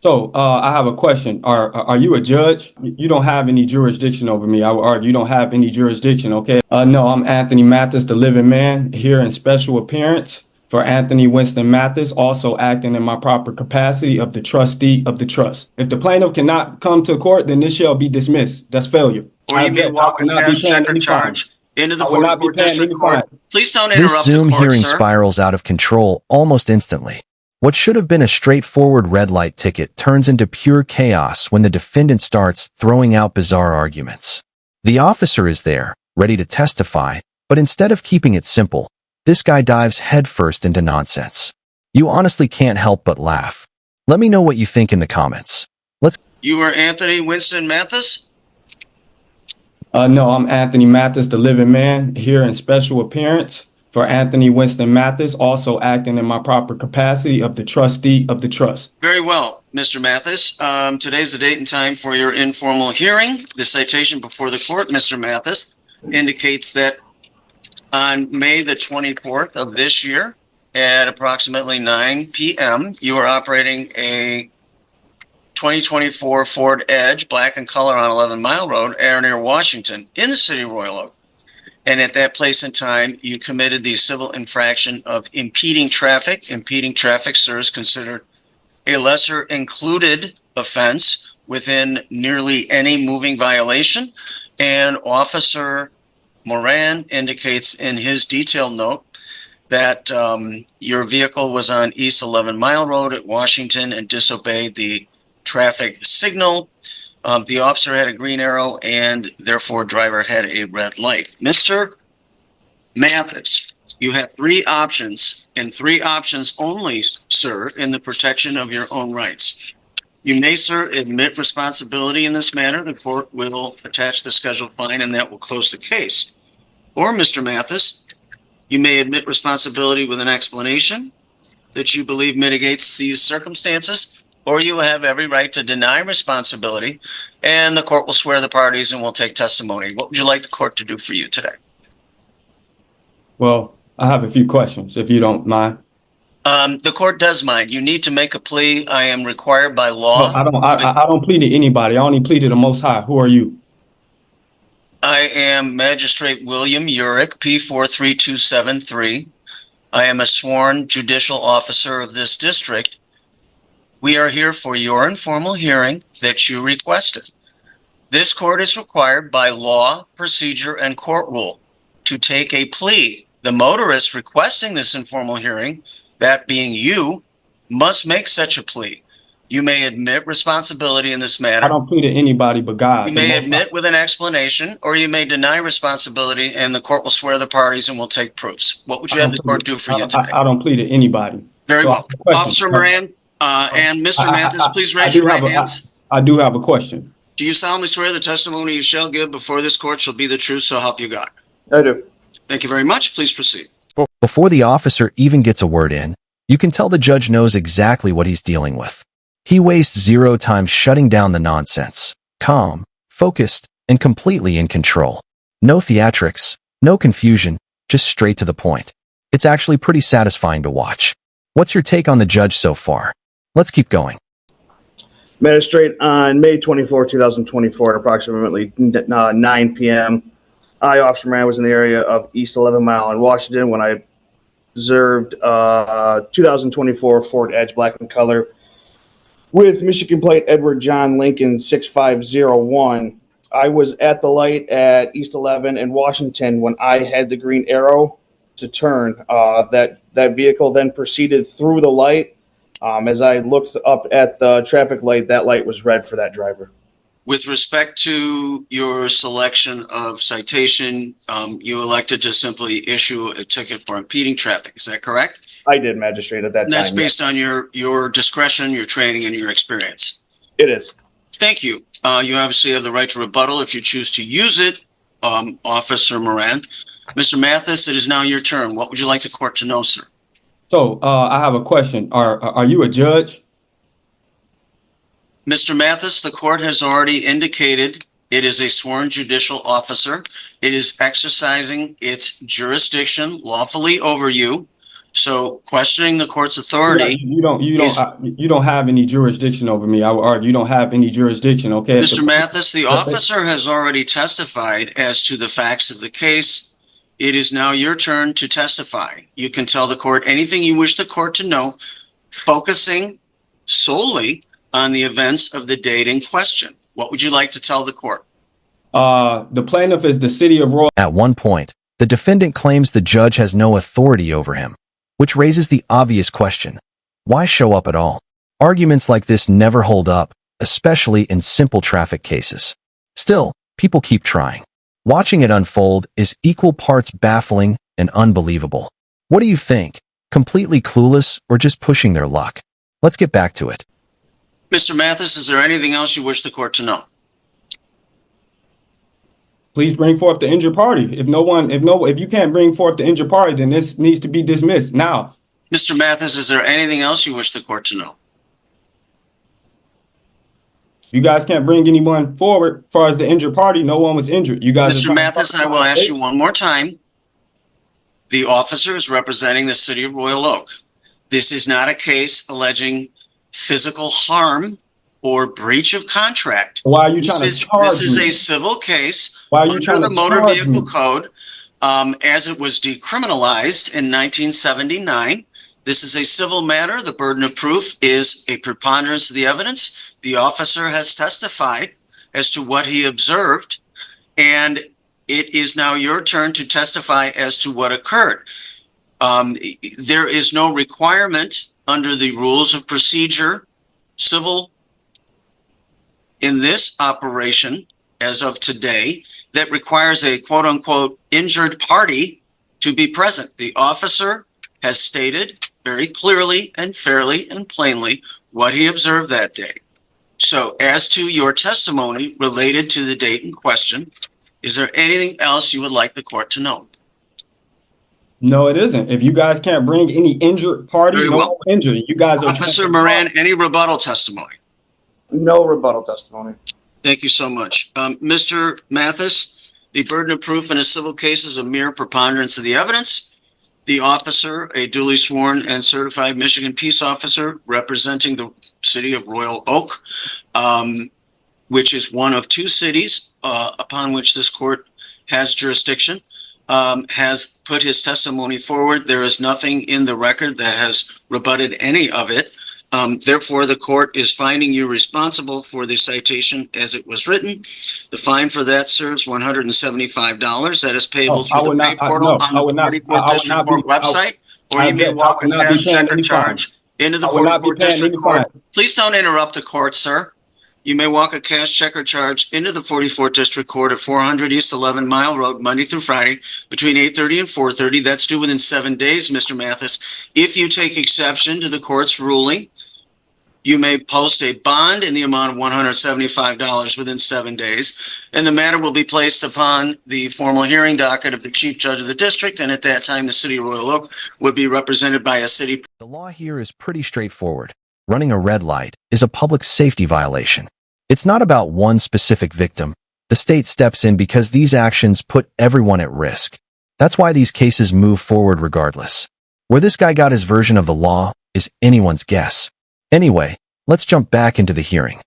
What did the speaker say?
I have a question. Are you a judge? You don't have any jurisdiction over me. I would argue you don't have any jurisdiction, okay? No, I'm Anthony Mathis, the living man, here in special appearance for Anthony Winston Mathis, also acting in my proper capacity of the trustee of the trust. If the plaintiff cannot come to court, then this shall be dismissed. That's failure. Or you may walk a cash check or charge into the I will not be 44th paying District any Court. fine. Please don't This interrupt the Zoom court, hearing sir. spirals out of control almost instantly. What should have been a straightforward red light ticket turns into pure chaos when the defendant starts throwing out bizarre arguments. The officer is there, ready to testify, but instead of keeping it simple, this guy dives headfirst into nonsense. You honestly can't help but laugh. Let me know what you think in the comments. You are Anthony Winston Mathis? No, I'm Anthony Mathis, the living man, here in special appearance for Anthony Winston Mathis, also acting in my proper capacity of the trustee of the trust. Very well, Mr. Mathis. Today's the date and time for your informal hearing. The citation before the court, Mr. Mathis, indicates that on May the 24th of this year at approximately 9 p.m., you are operating a 2024 Ford Edge, black in color, on 11 Mile Road, air near Washington, in the city of Royal Oak. And at that place and time, you committed the civil infraction of impeding traffic. Impeding traffic, sir, is considered a lesser included offense within nearly any moving violation. And Officer Moran indicates in his detailed note that your vehicle was on East 11 Mile Road at Washington and disobeyed the traffic signal. The officer had a green arrow and therefore driver had a red light. Mr. Mathis, you have three options and three options only, sir, in the protection of your own rights. You may, sir, admit responsibility in this manner. The court will attach the scheduled fine and that will close the case. Or, Mr. Mathis, you may admit responsibility with an explanation that you believe mitigates these circumstances, or you have every right to deny responsibility, and the court will swear the parties and will take testimony. What would you like the court to do for you today? Well, I have a few questions, if you don't mind. The court does mind. You need to make a plea. I am required by law. No, I don't plead to anybody. I only plead to the Most High. Who are you? I am Magistrate William Urick, P43273. I am a sworn judicial officer of this district. We are here for your informal hearing that you requested. This court is required by law, procedure, and court rule to take a plea. The motorist requesting this informal hearing, that being you, must make such a plea. You may admit responsibility in this matter. I don't plead to anybody but God. You may admit with an explanation, or you may deny responsibility, and the court will swear the parties and will take proofs. What would you have the court do for you today? I don't plead to anybody. Very well. Officer Moran and Mr. Mathis, please raise your right hands. I do have a question. Do you solemnly swear the testimony you shall give before this court shall be the truth, so help you God? I do. Thank you very much. Please proceed. Before the officer even gets a word in, you can tell the judge knows exactly what he's dealing with. He wastes zero time shutting down the nonsense, calm, focused, and completely in control. No theatrics, no confusion, just straight to the point. It's actually pretty satisfying to watch. What's your take on the judge so far? Let's keep going. Magistrate, on May 24, 2024, at approximately 9 p.m., I, Officer Moran, was in the area of East 11 Mile in Washington when I observed 2024 Ford Edge, black in color, with Michigan plate Edward John Lincoln 6501. I was at the light at East 11 in Washington when I had the green arrow to turn. That vehicle then proceeded through the light. As I looked up at the traffic light, that light was red for that driver. With respect to your selection of citation, you elected to simply issue a ticket for impeding traffic. Is that correct? I did, Magistrate, at that time. And that's based on your discretion, your training, and your experience. It is. Thank you. You obviously have the right to rebuttal if you choose to use it, Officer Moran. Mr. Mathis, it is now your turn. What would you like the court to know, sir? So I have a question. Are you a judge? Mr. Mathis, the court has already indicated it is a sworn judicial officer. It is exercising its jurisdiction lawfully over you. So questioning the court's authority You don't have any jurisdiction over me. I would argue you don't have any jurisdiction. Okay. Mr. Mathis, the officer has already testified as to the facts of the case. It is now your turn to testify. You can tell the court anything you wish the court to know, focusing solely on the events of the date in question. What would you like to tell the court? The plaintiff is the city of Royal. At one point, the defendant claims the judge has no authority over him, which raises the obvious question: why show up at all? Arguments like this never hold up, especially in simple traffic cases. Still, people keep trying. Watching it unfold is equal parts baffling and unbelievable. What do you think? Completely clueless or just pushing their luck? Let's get back to it. Mr. Mathis, is there anything else you wish the court to know? Please bring forth the injured party. If you can't bring forth the injured party, then this needs to be dismissed now. Mr. Mathis, is there anything else you wish the court to know? You guys can't bring anyone forward as far as the injured party. No one was injured. You guys. Mr. Mathis, I will ask you one more time. The officer is representing the city of Royal Oak. This is not a case alleging physical harm or breach of contract. Why are you trying to charge me? This is a civil case under the Motor Vehicle Code, as it was decriminalized in 1979. This is a civil matter. The burden of proof is a preponderance of the evidence. The officer has testified as to what he observed, and it is now your turn to testify as to what occurred. There is no requirement under the rules of procedure, civil, in this operation as of today, that requires a quote unquote injured party to be present. The officer has stated very clearly and fairly and plainly what he observed that day. So as to your testimony related to the date in question, is there anything else you would like the court to know? No, it isn't. If you guys can't bring any injured party, Very no well. injury. You guys are. Officer Moran, any rebuttal testimony? No rebuttal testimony. Thank you so much. Mr. Mathis, the burden of proof in a civil case is a mere preponderance of the evidence. The officer, a duly sworn and certified Michigan peace officer representing the city of Royal Oak, which is one of two cities upon which this court has jurisdiction, has put his testimony forward. There is nothing in the record that has rebutted any of it. Therefore, the court is finding you responsible for the citation as it was written. The fine for that serves $175. That is payable through the pay portal on the 44th District Court website, or you may walk a cash check or charge into the 44th District Court. Please don't interrupt the court, sir. You may walk a cash check or charge into the 44th District Court at 400 East 11 Mile Road, Monday through Friday, between 8:30 and 4:30. That's due within 7 days, Mr. Mathis. If you take exception to the court's ruling, you may post a bond in the amount of $175 within 7 days, and the matter will be placed upon the formal hearing docket of the chief judge of the district, and at that time, the city of Royal Oak would be represented by a city. The law here is pretty straightforward. Running a red light is a public safety violation. It's not about one specific victim. The state steps in because these actions put everyone at risk. That's why these cases move forward regardless. Where this guy got his version of the law is anyone's guess. Anyway, let's jump back into the hearing.